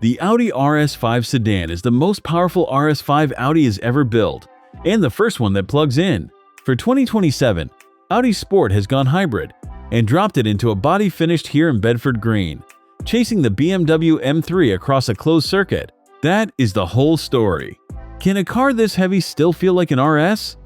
The Audi RS5 Sedan is the most powerful RS5 Audi has ever built, and the first one that plugs in. For 2027, Audi Sport has gone hybrid and dropped it into a body finished here in Bedford Green, chasing the BMW M3 across a closed circuit. That is the whole story. Can a car this heavy still feel like an RS?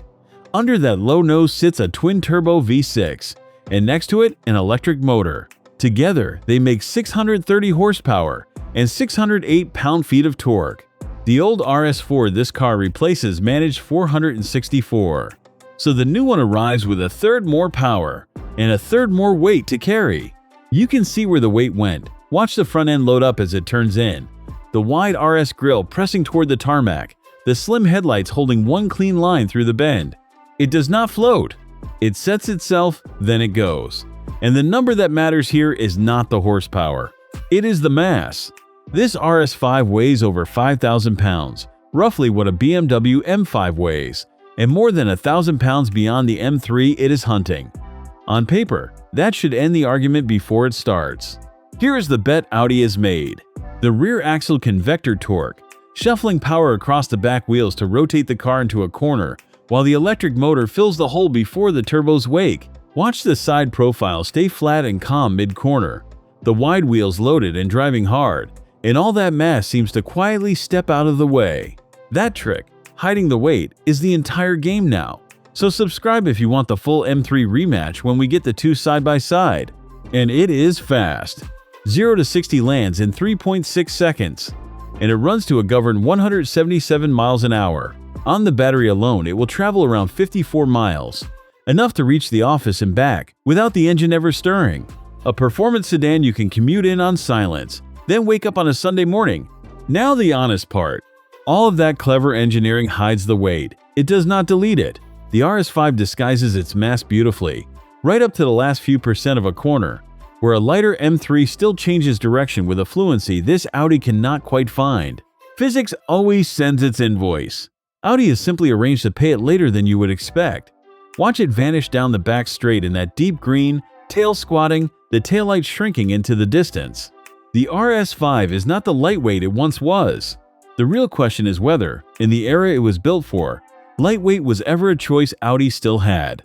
Under that low nose sits a twin-turbo V6, and next to it, an electric motor. Together, they make 630 horsepower and 608 pound-feet of torque. The old RS4 this car replaces managed 464. So the new one arrives with a third more power and a third more weight to carry. You can see where the weight went. Watch the front end load up as it turns in. The wide RS grille pressing toward the tarmac, the slim headlights holding one clean line through the bend. It does not float. It sets itself, then it goes. And the number that matters here is not the horsepower. It is the mass. This RS5 weighs over 5,000 pounds, roughly what a BMW M5 weighs, and more than 1,000 pounds beyond the M3 it is hunting. On paper, that should end the argument before it starts. Here is the bet Audi has made. The rear axle can vector torque, shuffling power across the back wheels to rotate the car into a corner, while the electric motor fills the hole before the turbos wake. Watch the side profile stay flat and calm mid-corner, the wide wheels loaded and driving hard, and all that mass seems to quietly step out of the way. That trick, hiding the weight, is the entire game now. So subscribe if you want the full M3 rematch when we get the two side by side. And it is fast. 0 to 60 lands in 3.6 seconds, and it runs to a governed 177 miles an hour. On the battery alone, it will travel around 54 miles, enough to reach the office and back without the engine ever stirring. A performance sedan you can commute in on silence, then wake up on a Sunday morning. Now the honest part. All of that clever engineering hides the weight. It does not delete it. The RS5 disguises its mass beautifully, right up to the last few percent of a corner, where a lighter M3 still changes direction with a fluency this Audi cannot quite find. Physics always sends its invoice. Audi has simply arranged to pay it later than you would expect. Watch it vanish down the back straight in that deep green, tail squatting, the taillight shrinking into the distance. The RS5 is not the lightweight it once was. The real question is whether, in the era it was built for, lightweight was ever a choice Audi still had.